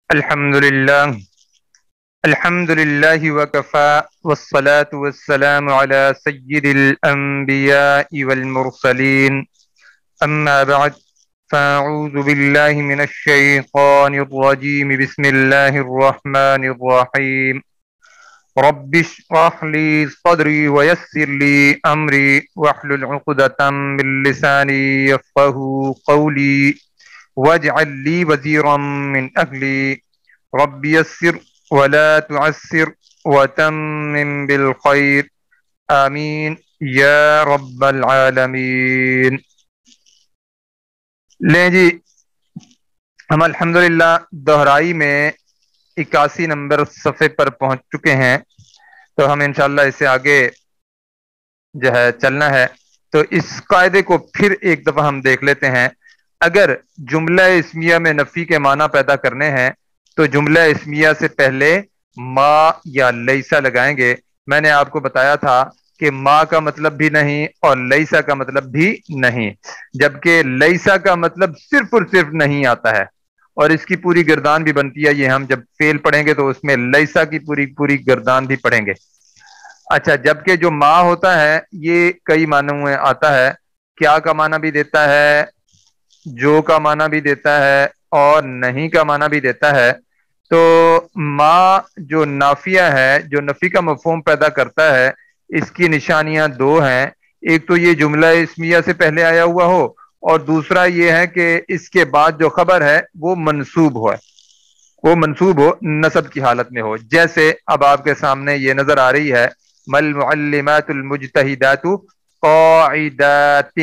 الحمد للہ وکفا والصلاة والسلام علی سید الانبیاء والمرسلین اما بعد فاعوذ باللہ من الشیطان الرجیم بسم اللہ الرحمن الرحیم رب اشرح لی صدری ویسر لی امری واحلل عقدۃ من لسانی یفقهوا قولی واجعل لی وزیرا من اہلی رب یسر ولا تعسر وتمم بالخیر آمین یا رب العالمین۔ لیں جی، ہم الحمدللہ دہرائی میں 81 نمبر صفحے پر پہنچ چکے ہیں، تو ہم انشاءاللہ اس سے آگے جو ہے چلنا ہے۔ تو اس قاعدے کو پھر ایک دفعہ ہم دیکھ لیتے ہیں۔ اگر جملہ اسمیہ میں نفی کے معنی پیدا کرنے ہیں تو جملہ اسمیہ سے پہلے ما یا لیسا لگائیں گے۔ میں نے آپ کو بتایا تھا کہ ما کا مطلب بھی نہیں اور لیسا کا مطلب بھی نہیں، جبکہ لیسا کا مطلب صرف اور صرف نہیں آتا ہے، اور اس کی پوری گردان بھی بنتی ہے۔ یہ ہم جب فعل پڑھیں گے تو اس میں لیسا کی پوری گردان بھی پڑھیں گے۔ اچھا، جبکہ جو ما ہوتا ہے یہ کئی معنوں میں آتا ہے۔ کیا کا معنی بھی دیتا ہے، جو کا معنی بھی دیتا ہے، اور نہیں کا معنی بھی دیتا ہے۔ تو ما جو نافیہ ہے، جو نفی کا مفہوم پیدا کرتا ہے، اس کی نشانیاں دو ہیں۔ ایک تو یہ جملہ اسمیہ سے پہلے آیا ہوا ہو، اور دوسرا یہ ہے کہ اس کے بعد جو خبر ہے وہ منصوب ہو، نصب کی حالت میں ہو۔ جیسے اب آپ کے سامنے یہ نظر آ رہی ہے، مل معلمات المجتہدات قاعدات،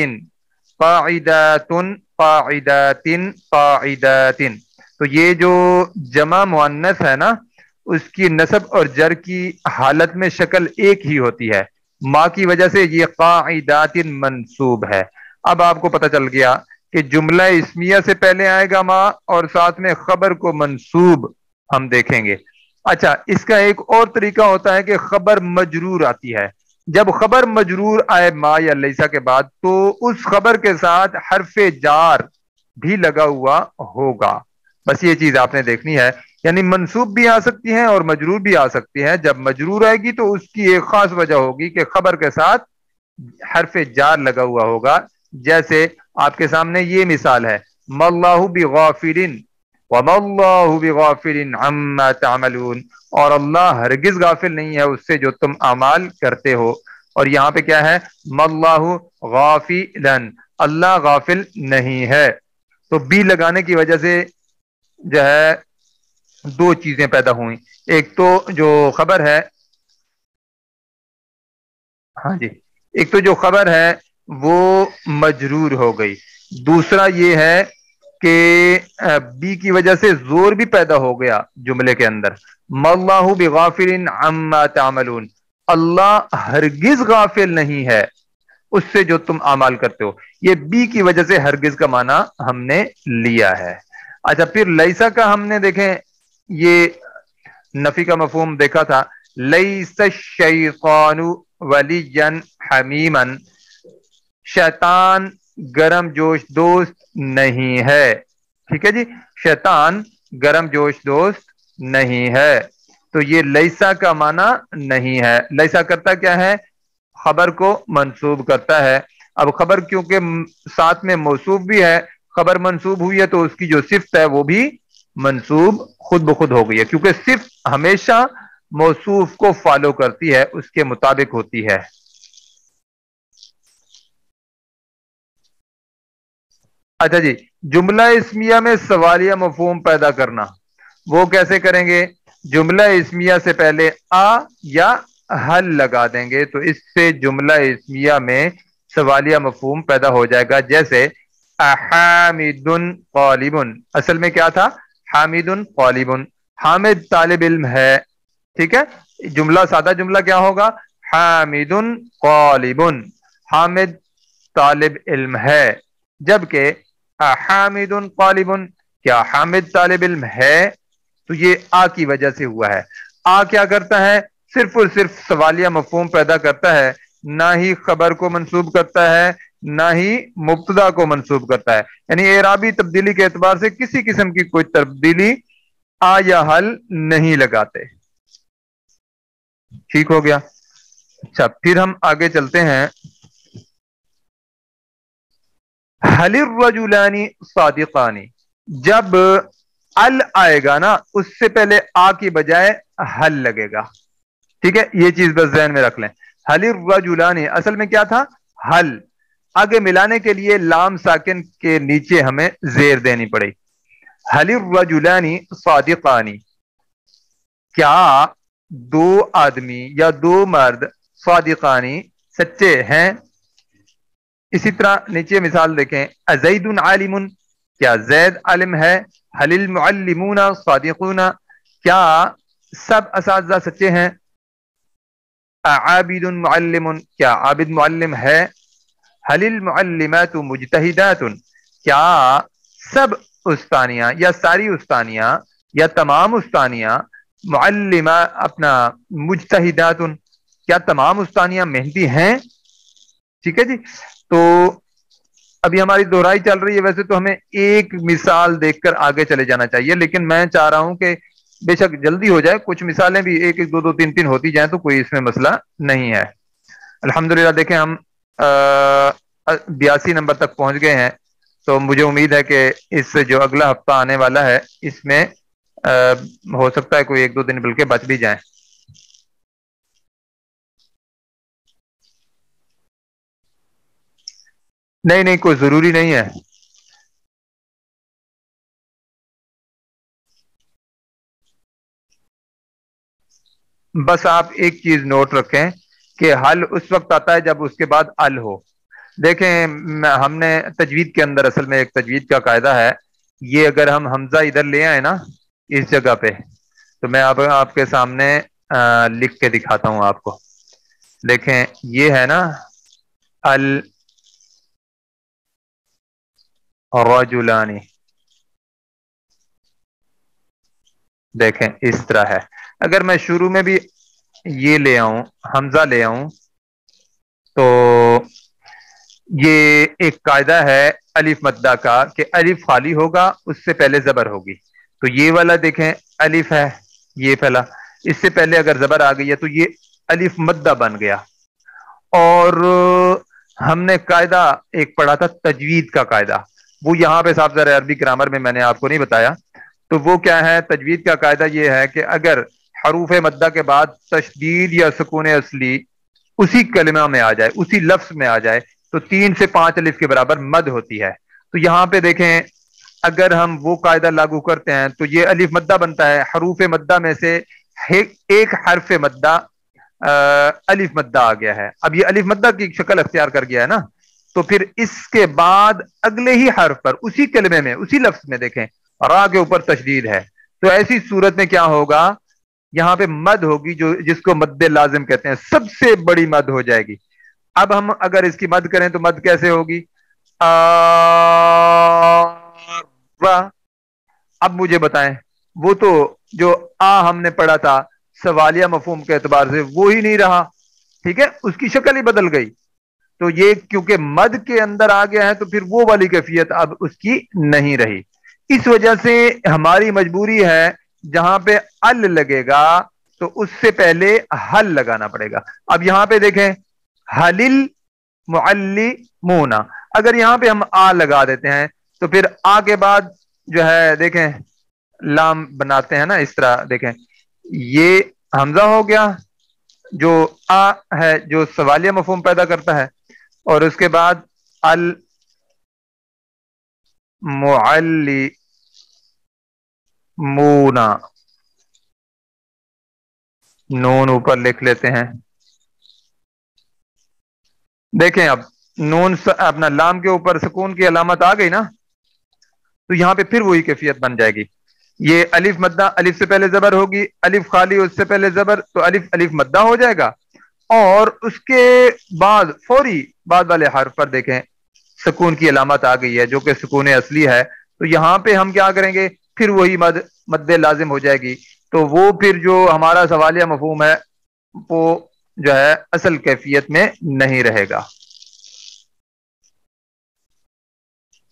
قاعدات قاعدات قاعدات۔ تو یہ جو جمع مؤنث ہے نا، اس کی نصب اور جر کی حالت میں شکل ایک ہی ہوتی ہے۔ ما کی وجہ سے یہ قاعدات منصوب ہے۔ اب آپ کو پتہ چل گیا کہ جملہ اسمیہ سے پہلے آئے گا ما، اور ساتھ میں خبر کو منصوب ہم دیکھیں گے۔ اچھا، اس کا ایک اور طریقہ ہوتا ہے کہ خبر مجرور آتی ہے۔ جب خبر مجرور آئے ما یا لیسا کے بعد، تو اس خبر کے ساتھ حرف جار بھی لگا ہوا ہوگا۔ بس یہ چیز آپ نے دیکھنی ہے، یعنی منصوب بھی آ سکتی ہیں اور مجرور بھی آ سکتی ہیں۔ جب مجرور آئے گی تو اس کی ایک خاص وجہ ہوگی کہ خبر کے ساتھ حرف جار لگا ہوا ہوگا۔ جیسے آپ کے سامنے یہ مثال ہے، ما اللہ بغافل وما اللہ بغافل عما تعملون، اور اللہ ہرگز غافل نہیں ہے اس سے جو تم اعمال کرتے ہو۔ اور یہاں پہ کیا ہے، ما اللہ غافلا، اللہ غافل نہیں ہے۔ تو بی لگانے کی وجہ سے جو ہے دو چیزیں پیدا ہوئیں۔ ایک تو جو خبر ہے، ہاں جی، ایک تو جو خبر ہے وہ مجرور ہو گئی، دوسرا یہ ہے کہ بی کی وجہ سے زور بھی پیدا ہو گیا جملے کے اندر۔ ما اللہ بغافل عما تعملون، اللہ ہرگز غافل نہیں ہے اس سے جو تم اعمال کرتے ہو۔ یہ بی کی وجہ سے ہرگز کا معنی ہم نے لیا ہے۔ اچھا، پھر لیسا کا ہم نے دیکھیں یہ نفی کا مفہوم دیکھا تھا، لیس الشیطان ولیا حمیما، شیطان گرم جوش دوست نہیں ہے۔ ٹھیک ہے جی، شیطان گرم جوش دوست نہیں ہے۔ تو یہ لیسا کا معنی نہیں ہے۔ لیسا کرتا کیا ہے، خبر کو منصوب کرتا ہے۔ اب خبر کیونکہ ساتھ میں موصوف بھی ہے، خبر منصوب ہوئی ہے تو اس کی جو صفت ہے وہ بھی منصوب خود بخود ہو گئی ہے، کیونکہ صفت ہمیشہ موصوف کو فالو کرتی ہے، اس کے مطابق ہوتی ہے۔ اچھا جی، جملہ اسمیہ میں سوالیہ مفہوم پیدا کرنا، وہ کیسے کریں گے؟ جملہ اسمیہ سے پہلے آ یا حل لگا دیں گے تو اس سے جملہ اسمیہ میں سوالیہ مفہوم پیدا ہو جائے گا۔ جیسے احامد طالب، اصل میں کیا تھا، حامد طالب، حامد طالب علم ہے۔ ٹھیک ہے، جملہ سادہ جملہ کیا ہوگا، حامد طالب، حامد طالب علم ہے۔ جبکہ حامد طالب، کیا حامد طالب علم ہے، تو یہ آ کی وجہ سے ہوا ہے۔ آ کیا کرتا ہے، صرف اور صرف سوالیہ مفہوم پیدا کرتا ہے، نہ ہی خبر کو منصوب کرتا ہے نہ ہی مبتدا کو منصوب کرتا ہے۔ یعنی اعرابی تبدیلی کے اعتبار سے کسی قسم کی کوئی تبدیلی آ یا حل نہیں لگاتے. ٹھیک ہو گیا. اچھا پھر ہم آگے چلتے ہیں. حل الرجلانی صادقانی، جب ال آئے گا نا اس سے پہلے آ کی بجائے حل لگے گا. ٹھیک ہے، یہ چیز بس ذہن میں رکھ لیں. حل الرجلانی اصل میں کیا تھا؟ حل. آگے ملانے کے لیے لام ساکن کے نیچے ہمیں زیر دینی پڑی. حل الرجلانی صادقانی، کیا دو آدمی یا دو مرد صادقانی سچے ہیں. اسی طرح نیچے مثال دیکھیں، ازید عالم، کیا زید عالم ہے. حل المعلمون صادقون، کیا سب اساتذہ سچے ہیں. عابد معلم، کیا عابد معلم ہے. حل المعلمات مجتہدات، کیا سب استانیاں یا ساری استانیاں یا تمام استانیاں معلمہ اپنا مجتہدات، کیا تمام استانیاں مہندی ہیں. ٹھیک ہے جی. تو ابھی ہماری دہرائی چل رہی ہے. ویسے تو ہمیں ایک مثال دیکھ کر آگے چلے جانا چاہیے، لیکن میں چاہ رہا ہوں کہ بے شک جلدی ہو جائے، کچھ مثالیں بھی ایک ایک دو دو تین تین ہوتی جائیں تو کوئی اس میں مسئلہ نہیں ہے. الحمدللہ دیکھیں ہم 82 نمبر تک پہنچ گئے ہیں. تو مجھے امید ہے کہ اس سے جو اگلا ہفتہ آنے والا ہے اس میں ہو سکتا ہے کوئی ایک دو دن بلکہ بچ بھی جائیں. نہیں نہیں، کوئی ضروری نہیں ہے. بس آپ ایک چیز نوٹ رکھیں کہ حل اس وقت آتا ہے جب اس کے بعد ال ہو. دیکھیں ہم نے تجوید کے اندر اصل میں ایک تجوید کا قاعدہ ہے. یہ اگر ہم حمزہ ادھر لے آئے نا اس جگہ پہ، تو میں اب آپ کے سامنے لکھ کے دکھاتا ہوں آپ کو. دیکھیں یہ ہے نا الرجلانی، دیکھیں اس طرح ہے. اگر میں شروع میں بھی یہ لے آؤں، حمزہ لے آؤں، تو یہ ایک قاعدہ ہے الف مدہ کا کہ الف خالی ہوگا اس سے پہلے زبر ہوگی. تو یہ والا دیکھیں الف ہے، یہ پہلا، اس سے پہلے اگر زبر آ گئی ہے تو یہ الف مدہ بن گیا. اور ہم نے قاعدہ ایک پڑھا تھا تجوید کا قاعدہ، وہ یہاں پہ صاحب ذرا عربی گرامر میں نے آپ کو نہیں بتایا. تو وہ کیا ہے؟ تجوید کا قاعدہ یہ ہے کہ اگر حروف مدہ کے بعد تشدید یا سکون اصلی اسی کلمہ میں آ جائے، اسی لفظ میں آ جائے، تو 3 سے 5 الف کے برابر مد ہوتی ہے. تو یہاں پہ دیکھیں اگر ہم وہ قاعدہ لاگو کرتے ہیں تو یہ الف مدہ بنتا ہے. حروف مدہ میں سے ایک حرف مدہ الف مدہ آ گیا ہے. اب یہ الف مدہ کی شکل اختیار کر گیا ہے نا، تو پھر اس کے بعد اگلے ہی حرف پر اسی کلمے میں اسی لفظ میں دیکھیں را کے اوپر تشدید ہے. تو ایسی صورت میں کیا ہوگا؟ یہاں پہ مد ہوگی جو جس کو مد لازم کہتے ہیں، سب سے بڑی مد ہو جائے گی. اب ہم اگر اس کی مد کریں تو مد کیسے ہوگی؟ اب مجھے بتائیں، وہ تو جو ہم نے پڑھا تھا سوالیہ مفہوم کے اعتبار سے وہی نہیں رہا. ٹھیک ہے، اس کی شکل ہی بدل گئی. تو یہ کیونکہ مد کے اندر آ گیا ہے تو پھر وہ والی کیفیت اب اس کی نہیں رہی. اس وجہ سے ہماری مجبوری ہے جہاں پہ ال لگے گا تو اس سے پہلے حل لگانا پڑے گا. اب یہاں پہ دیکھیں حلل معلمون، اگر یہاں پہ ہم آ لگا دیتے ہیں تو پھر آ کے بعد جو ہے دیکھیں لام بناتے ہیں نا اس طرح. دیکھیں یہ حمزہ ہو گیا جو آ ہے جو سوالیہ مفہوم پیدا کرتا ہے، اور اس کے بعد المعلمون، نون اوپر لکھ لیتے ہیں. دیکھیں اب نون اپنا لام کے اوپر سکون کی علامت آ گئی نا، تو یہاں پہ پھر وہی کیفیت بن جائے گی. یہ الف مدہ، الف سے پہلے زبر ہوگی، الف خالی اس سے پہلے زبر، تو الف الف مدہ ہو جائے گا. اور اس کے بعد فوری بعد والے حرف پر دیکھیں سکون کی علامت آ گئی ہے جو کہ سکون اصلی ہے. تو یہاں پہ ہم کیا کریں گے؟ پھر وہی مد لازم ہو جائے گی. تو وہ پھر جو ہمارا سوالیہ مفہوم ہے وہ جو ہے اصل کیفیت میں نہیں رہے گا.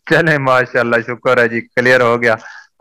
چلیں ماشاء اللہ، شکر ہے جی، کلیئر ہو گیا.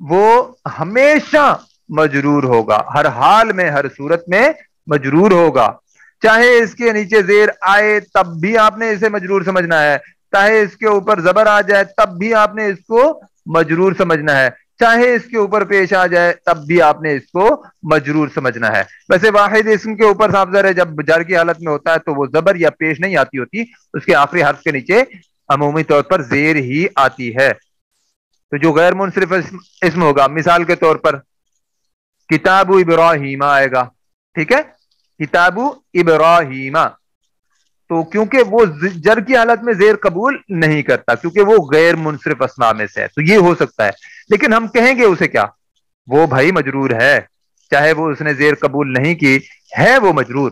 وہ ہمیشہ مجرور ہوگا، ہر حال میں ہر صورت میں مجرور ہوگا، چاہے اس کے نیچے زیر آئے تب بھی آپ نے اسے مجرور سمجھنا ہے، چاہے اس کے اوپر زبر آ جائے تب بھی آپ نے اس کو مجرور سمجھنا ہے، چاہے اس کے اوپر پیش آ جائے تب بھی آپ نے اس کو مجرور سمجھنا ہے۔ ویسے واحد اسم کے اوپر صاف ظاہر ہے جب جر کی حالت میں ہوتا ہے تو وہ زبر یا پیش نہیں آتی ہوتی، اس کے آخری حرف کے نیچے عمومی طور پر زیر ہی آتی ہے۔ تو جو غیر منصرف اسم ہوگا، مثال کے طور پر کتاب ابراہیم آئے گا، ٹھیک ہے، کتاب ابراہیم، تو کیونکہ وہ جر کی حالت میں زیر قبول نہیں کرتا، کیونکہ وہ غیر منصرف اسماء میں سے ہے، تو یہ ہو سکتا ہے، لیکن ہم کہیں گے اسے کیا، وہ بھائی مجرور ہے، چاہے وہ اس نے زیر قبول نہیں کی ہے، وہ مجرور۔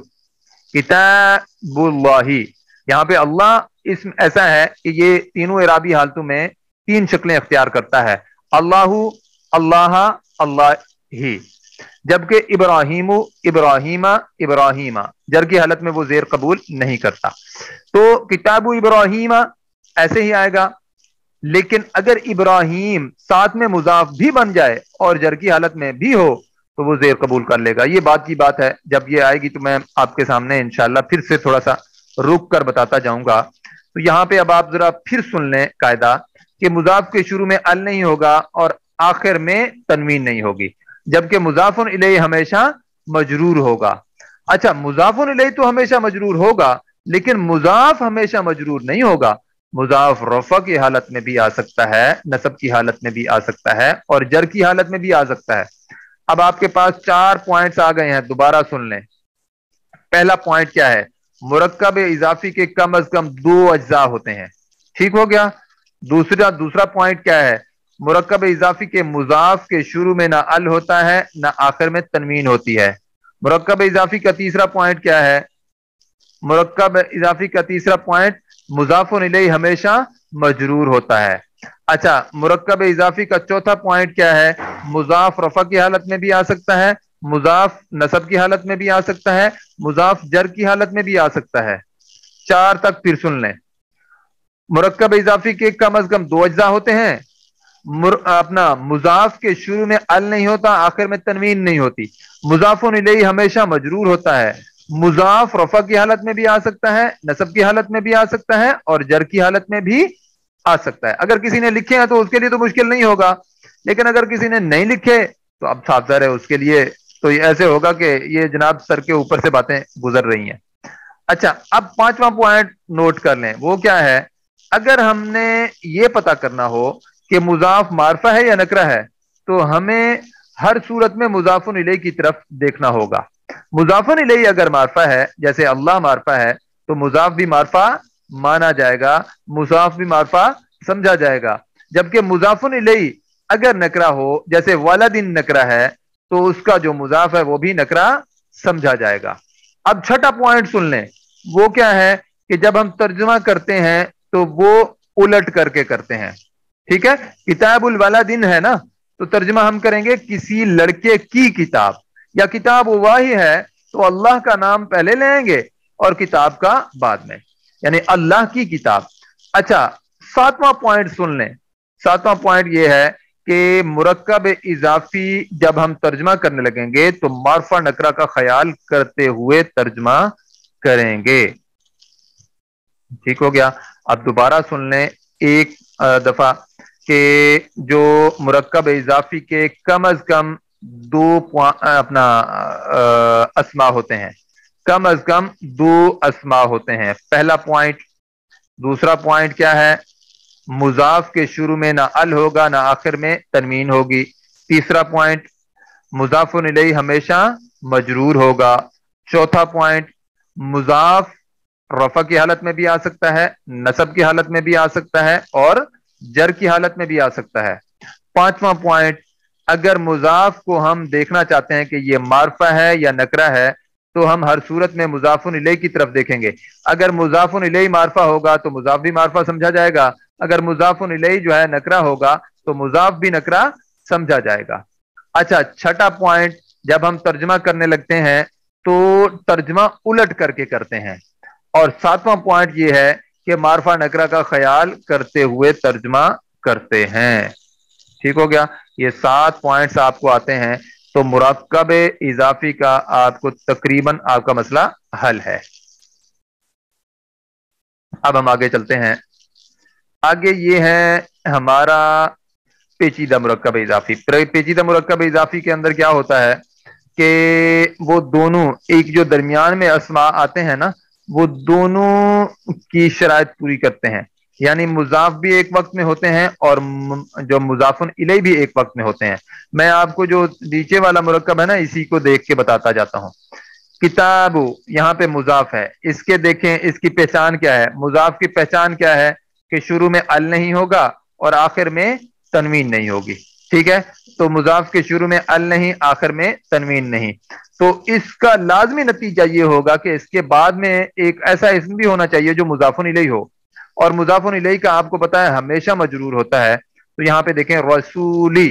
کتاب اللہ، یہاں پہ اللہ اسم ایسا ہے کہ یہ تینوں اعرابی حالتوں میں تین شکلیں اختیار کرتا ہے، اللہ، اللہ، اللہ ہی، جبکہ ابراہیم، ابراہیم، ابراہیم جر کی حالت میں وہ زیر قبول نہیں کرتا، تو کتاب ابراہیم ایسے ہی آئے گا، لیکن اگر ابراہیم ساتھ میں مضاف بھی بن جائے اور جر کی حالت میں بھی ہو تو وہ زیر قبول کر لے گا۔ یہ بات کی بات ہے، جب یہ آئے گی تو میں آپ کے سامنے انشاءاللہ پھر سے تھوڑا سا رک کر بتاتا جاؤں گا۔ تو یہاں پہ اب آپ ذرا پھر سن لیں قاعدہ کہ مضاف کے شروع میں ال نہیں ہوگا اور آخر میں تنوین نہیں ہوگی، جبکہ مضاف الیہ ہمیشہ مجرور ہوگا۔ اچھا، مضاف الیہ تو ہمیشہ مجرور ہوگا، لیکن مضاف ہمیشہ مجرور نہیں ہوگا، مضاف رفع کی حالت میں بھی آ سکتا ہے، نصب کی حالت میں بھی آ سکتا ہے، اور جر کی حالت میں بھی آ سکتا ہے۔ اب آپ کے پاس 4 پوائنٹس آ گئے ہیں، دوبارہ سن لیں۔ پہلا پوائنٹ کیا ہے؟ مرکب اضافی کے کم از کم 2 اجزاء ہوتے ہیں، ٹھیک ہو گیا۔ دوسرا پوائنٹ کیا ہے؟ مرکب اضافی کے مضاف کے شروع میں نہ ال ہوتا ہے نہ آخر میں تنوین ہوتی ہے۔ مرکب اضافی کا تیسرا پوائنٹ کیا ہے؟ مرکب اضافی کا تیسرا پوائنٹ مضاف الیہ ہمیشہ مجرور ہوتا ہے۔ اچھا، مرکب اضافی کا چوتھا پوائنٹ کیا ہے؟ مضاف رفع کی حالت میں بھی آ سکتا ہے، مضاف نصب کی حالت میں بھی آ سکتا ہے، مضاف جر کی حالت میں بھی آ سکتا ہے۔ 4 تک پھر سن لیں۔ مرکب اضافی کے کم از کم 2 اجزاء ہوتے ہیں، اپنا مضاف کے شروع میں ال نہیں ہوتا، آخر میں تنوین نہیں ہوتی، مضاف الیہ ہمیشہ مجرور ہوتا ہے، مضاف رفع کی حالت میں بھی آ سکتا ہے، نصب کی حالت میں بھی آ سکتا ہے، اور جر کی حالت میں بھی آ سکتا ہے۔ اگر کسی نے لکھے ہیں تو اس کے لیے تو مشکل نہیں ہوگا، لیکن اگر کسی نے نہیں لکھے تو اب صاف ظاہر ہے اس کے لیے تو یہ ایسے ہوگا کہ یہ جناب سر کے اوپر سے باتیں گزر رہی ہیں۔ اچھا، اب 5واں پوائنٹ نوٹ کر لیں، وہ کیا ہے؟ اگر ہم نے یہ پتا کرنا ہو کہ مضاف معرفہ ہے یا نکرہ ہے تو ہمیں ہر صورت میں مضاف الیہ کی طرف دیکھنا ہوگا۔ مضاف الیہ اگر معرفہ ہے، جیسے اللہ معرفہ ہے، تو مضاف بھی معرفہ مانا جائے گا، مضاف بھی معرفہ سمجھا جائے گا، جبکہ مضاف الیہ اگر نکرہ ہو، جیسے والدین نکرہ ہے، تو اس کا جو مضاف ہے وہ بھی نکرہ سمجھا جائے گا۔ اب 6واں پوائنٹ سن لیں، وہ کیا ہے کہ جب ہم ترجمہ کرتے ہیں تو وہ الٹ کر کے کرتے ہیں، ٹھیک ہے؟ کتاب الوالدین ہے نا، تو ترجمہ ہم کریں گے کسی لڑکے کی کتاب، یا کتاب واہی ہے تو اللہ کا نام پہلے لیں گے اور کتاب کا بعد میں، یعنی اللہ کی کتاب۔ اچھا، 7واں پوائنٹ سن لیں۔ 7واں پوائنٹ یہ ہے کہ مرکب اضافی جب ہم ترجمہ کرنے لگیں گے تو معرفہ نکرہ کا خیال کرتے ہوئے ترجمہ کریں گے، ٹھیک ہو گیا؟ اب دوبارہ سن لیں ایک دفعہ کہ جو مرکب اضافی کے کم از کم 2 اپنا اسما ہوتے ہیں، کم از کم 2 اسما ہوتے ہیں، پہلا پوائنٹ۔ دوسرا پوائنٹ کیا ہے؟ مضاف کے شروع میں نہ ال ہوگا نہ آخر میں تنوین ہوگی۔ تیسرا پوائنٹ، مضاف الیہ ہمیشہ مجرور ہوگا۔ چوتھا پوائنٹ، مضاف رفع کی حالت میں بھی آ سکتا ہے، نصب کی حالت میں بھی آ سکتا ہے، اور جر کی حالت میں بھی آ سکتا ہے۔ 5واں پوائنٹ، اگر مضاف کو ہم دیکھنا چاہتے ہیں کہ یہ معرفہ ہے یا نکرہ ہے تو ہم ہر صورت میں مضاف الیہ کی طرف دیکھیں گے۔ اگر مضاف الیہ معرفہ ہوگا تو مضاف بھی معرفہ سمجھا جائے گا، اگر مضاف الیہ جو ہے نکرہ ہوگا تو مضاف بھی نکرہ سمجھا جائے گا۔ اچھا، 6واں پوائنٹ، جب ہم ترجمہ کرنے لگتے ہیں تو ترجمہ الٹ کر کے کرتے ہیں، اور 7واں پوائنٹ یہ ہے کہ معرفہ نکرہ کا خیال کرتے ہوئے ترجمہ کرتے ہیں، ٹھیک ہو گیا، یہ 7 پوائنٹس آپ کو آتے ہیں تو مرکب اضافی کا آپ کو تقریباً آپ کا مسئلہ حل ہے۔ اب ہم آگے چلتے ہیں، آگے یہ ہے ہمارا پیچیدہ مرکب اضافی۔ پیچیدہ مرکب اضافی کے اندر کیا ہوتا ہے کہ وہ دونوں ایک جو درمیان میں اسماء آتے ہیں نا، وہ دونوں کی شرائط پوری کرتے ہیں، یعنی مضاف بھی ایک وقت میں ہوتے ہیں اور جو مضاف الیہ بھی ایک وقت میں ہوتے ہیں۔ میں آپ کو جو نیچے والا مرکب ہے نا، اسی کو دیکھ کے بتاتا جاتا ہوں۔ کتاب یہاں پہ مضاف ہے، اس کے دیکھیں اس کی پہچان کیا ہے، مضاف کی پہچان کیا ہے کہ شروع میں ال نہیں ہوگا اور آخر میں تنوین نہیں ہوگی، ٹھیک ہے؟ تو مضاف کے شروع میں ال نہیں، آخر میں تنوین نہیں، تو اس کا لازمی نتیجہ یہ ہوگا کہ اس کے بعد میں ایک ایسا اسم بھی ہونا چاہیے جو مضاف الیہ ہو، اور مضاف الیہ کا آپ کو پتا ہے ہمیشہ مجرور ہوتا ہے۔ تو یہاں پہ دیکھیں رسولی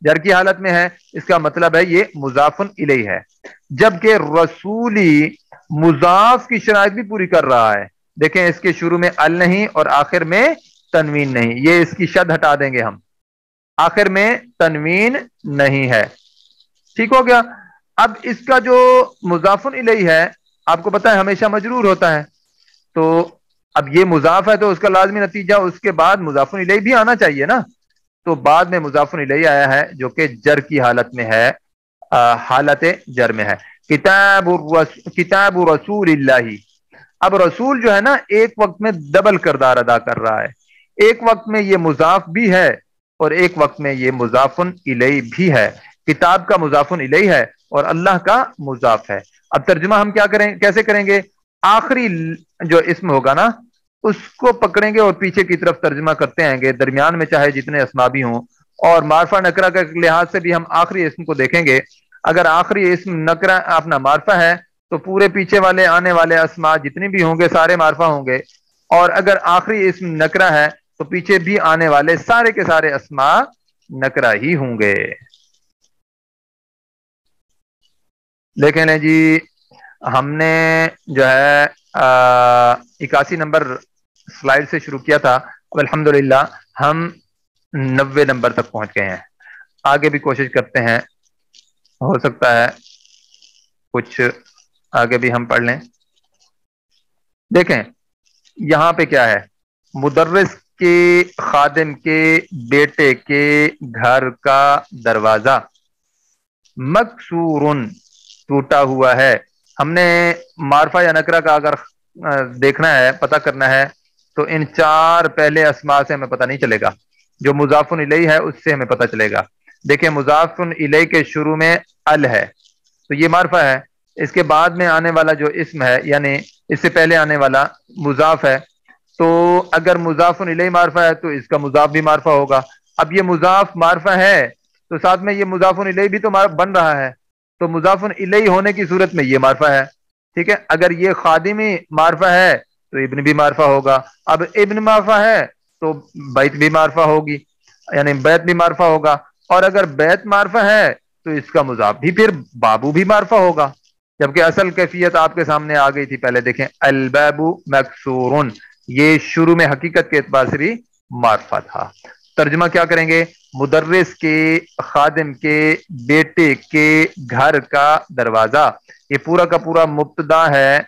جر کی حالت میں ہے، اس کا مطلب ہے یہ مضاف الیہ ہے، جبکہ رسولی مضاف کی شرائط بھی پوری کر رہا ہے۔ دیکھیں اس کے شروع میں ال نہیں اور آخر میں تنوین نہیں، یہ اس کی شد ہٹا دیں گے ہم، آخر میں تنوین نہیں ہے، ٹھیک ہو گیا؟ اب اس کا جو مضاف الیہ ہے آپ کو پتا ہے ہمیشہ مجرور ہوتا ہے، تو اب یہ مضاف ہے تو اس کا لازمی نتیجہ اس کے بعد مضاف الیہ بھی آنا چاہیے نا، تو بعد میں مضاف الیہ آیا ہے جو کہ جر کی حالت میں ہے، حالت جر میں ہے۔ کتاب رسول اللہ، اب رسول جو ہے نا ایک وقت میں ڈبل کردار ادا کر رہا ہے، ایک وقت میں یہ مضاف بھی ہے اور ایک وقت میں یہ مضاف الیہ بھی ہے، کتاب کا مضاف الیہ ہے اور اللہ کا مضاف ہے۔ اب ترجمہ ہم کیا کریں، کیسے کریں گے؟ آخری جو اسم ہوگا نا اس کو پکڑیں گے اور پیچھے کی طرف ترجمہ کرتے آئیں گے، درمیان میں چاہے جتنے اسما بھی ہوں، اور معرفہ نکرہ کے لحاظ سے بھی ہم آخری اسم کو دیکھیں گے، اگر آخری اسم نکرہ اپنا معرفہ ہے تو پورے پیچھے والے آنے والے اسما جتنی بھی ہوں گے سارے معرفہ ہوں گے، اور اگر آخری اسم نکرہ ہے تو پیچھے بھی آنے والے سارے کے سارے اسما نکرہ ہی ہوں گے۔ دیکھیں نا جی، ہم نے جو ہے 81 نمبر سلائیڈ سے شروع کیا تھا، اب الحمدللہ ہم 90 نمبر تک پہنچ گئے ہیں، آگے بھی کوشش کرتے ہیں، ہو سکتا ہے کچھ آگے بھی ہم پڑھ لیں۔ دیکھیں یہاں پہ کیا ہے، مدرس کے خادم کے بیٹے کے گھر کا دروازہ مکسورن ٹوٹا ہوا ہے۔ ہم نے معرفہ یا نکرہ کا اگر دیکھنا ہے، پتہ کرنا ہے، تو ان 4 پہلے اسماء سے ہمیں پتہ نہیں چلے گا، جو مضاف الیہ ہے اس سے ہمیں پتہ چلے گا۔ دیکھیں مضاف الیہ کے شروع میں ال ہے تو یہ معرفہ ہے، اس کے بعد میں آنے والا جو اسم ہے یعنی اس سے پہلے آنے والا مضاف ہے، تو اگر مضاف الیہ معرفہ ہے تو اس کا مضاف بھی معرفہ ہوگا۔ اب یہ مضاف معرفہ ہے تو ساتھ میں یہ مضاف الیہ بھی تو بن رہا ہے، تو مضاف الیہ ہونے کی صورت میں یہ معرفہ ہے، ٹھیک ہے؟ اگر یہ خادمی معرفہ ہے تو ابن بھی معرفہ ہوگا، اب ابن معرفہ ہے تو بیت بھی معرفہ ہوگی، یعنی بیت بھی معرفہ ہوگا، اور اگر بیت معرفہ ہے تو اس کا مضاف بھی پھر بابو بھی معرفہ ہوگا، جبکہ اصل کیفیت آپ کے سامنے آ گئی تھی، پہلے دیکھیں الباب مکسورن، یہ شروع میں حقیقت کے اعتبار سے بھی معرفہ تھا۔ ترجمہ کیا کریں گے؟ مدرس کے خادم کے بیٹے کے گھر کا دروازہ، یہ پورا کا پورا مبتدا ہے،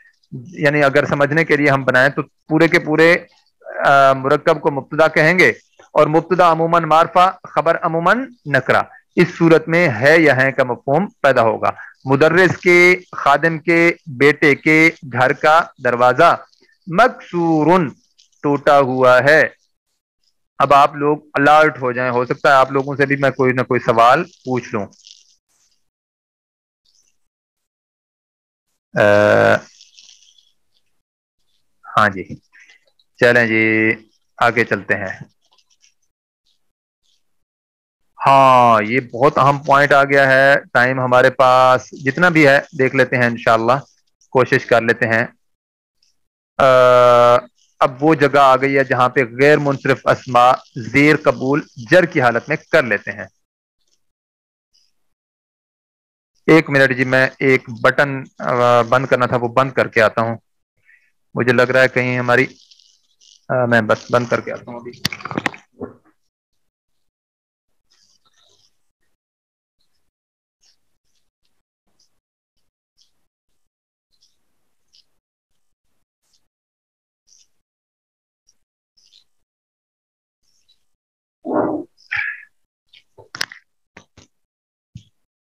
یعنی اگر سمجھنے کے لیے ہم بنائیں تو پورے کے پورے مرکب کو مبتدا کہیں گے، اور مبتدا عموماً معرفہ، خبر عموماً نکرہ، اس صورت میں ہے یا ہے کا مفہوم پیدا ہوگا۔ مدرس کے خادم کے بیٹے کے گھر کا دروازہ مکسورن ٹوٹا ہوا ہے۔ اب آپ لوگ الرٹ ہو جائیں، ہو سکتا ہے آپ لوگوں سے بھی میں کوئی نہ کوئی سوال پوچھ لوں۔ ہاں جی چلیں جی آگے چلتے ہیں۔ ہاں یہ بہت اہم پوائنٹ آ گیا ہے، ٹائم ہمارے پاس جتنا بھی ہے دیکھ لیتے ہیں انشاءاللہ، کوشش کر لیتے ہیں۔ اب وہ جگہ آ گئی ہے جہاں پہ غیر منصرف اسماء زیر قبول جر کی حالت میں کر لیتے ہیں۔ ایک منٹ جی، میں ایک بٹن بند کرنا تھا وہ بند کر کے آتا ہوں، مجھے لگ رہا ہے کہیں ہماری میں بس بند کر کے آتا ہوں ابھی۔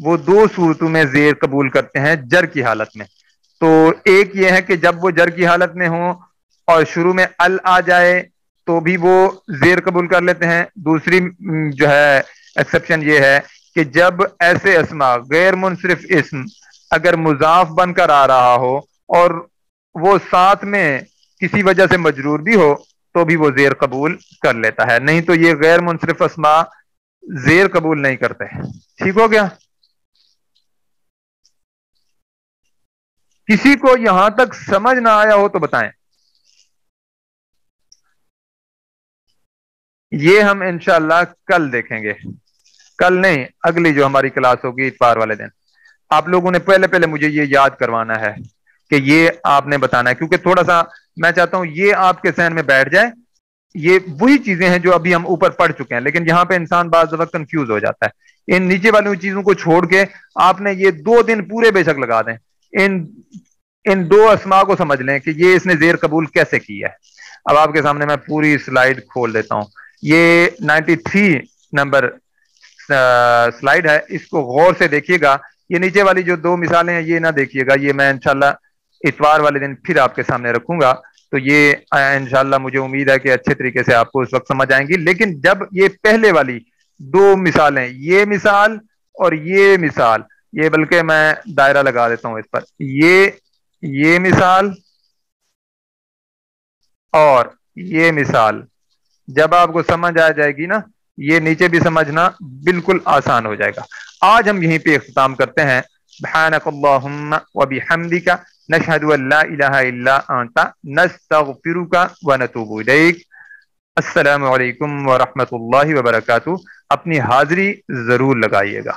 وہ دو صورتوں میں زیر قبول کرتے ہیں جر کی حالت میں. تو ایک یہ ہے کہ جب وہ جر کی حالت میں ہوں اور شروع میں ال آ جائے تو بھی وہ زیر قبول کر لیتے ہیں. دوسری جو ہے ایکسیپشن یہ ہے کہ جب ایسے اسما غیر منصرف اسم اگر مضاف بن کر آ رہا ہو اور وہ ساتھ میں کسی وجہ سے مجرور بھی ہو تو بھی وہ زیر قبول کر لیتا ہے. نہیں تو یہ غیر منصرف اسما زیر قبول نہیں کرتے. ٹھیک ہو گیا؟ کسی کو یہاں تک سمجھ نہ آیا ہو تو بتائیں. یہ ہم انشاءاللہ کل دیکھیں گے. کل نہیں، اگلی جو ہماری کلاس ہوگی اتوار والے دن. آپ لوگوں نے پہلے پہلے مجھے یہ یاد کروانا ہے کہ یہ آپ نے بتانا ہے، کیونکہ تھوڑا سا میں چاہتا ہوں یہ آپ کے ذہن میں بیٹھ جائے. یہ وہی چیزیں ہیں جو ابھی ہم اوپر پڑھ چکے ہیں، لیکن یہاں پہ انسان بعض وقت کنفیوز ہو جاتا ہے. ان نیچے والی چیزوں کو چھوڑ کے آپ نے یہ 2 دن پورے بے شک لگا دیں ان ان دو اسما کو سمجھ لیں کہ یہ اس نے زیر قبول کیسے کی ہے. اب آپ کے سامنے میں پوری سلائیڈ کھول دیتا ہوں. یہ 93 نمبر سلائیڈ ہے، اس کو غور سے دیکھیے گا. یہ نیچے والی جو 2 مثالیں ہیں یہ نہ دیکھیے گا، یہ میں انشاءاللہ اتوار والے دن پھر آپ کے سامنے رکھوں گا. تو یہ انشاءاللہ مجھے امید ہے کہ اچھے طریقے سے آپ کو اس وقت سمجھ آئیں گی. لیکن جب یہ پہلے والی 2 مثالیں، یہ مثال اور یہ مثال، یہ بلکہ میں دائرہ لگا دیتا ہوں اس پر، یہ مثال اور یہ مثال جب آپ کو سمجھ آ جائے گی نا، یہ نیچے بھی سمجھنا بالکل آسان ہو جائے گا. آج ہم یہیں پہ اختتام کرتے ہیں. سبحانک اللہم و بحمدک نشہد ان لا الہ الا انت نستغفرک و نتوب الیک. السلام علیکم ورحمۃ اللہ وبرکاتہ. اپنی حاضری ضرور لگائیے گا.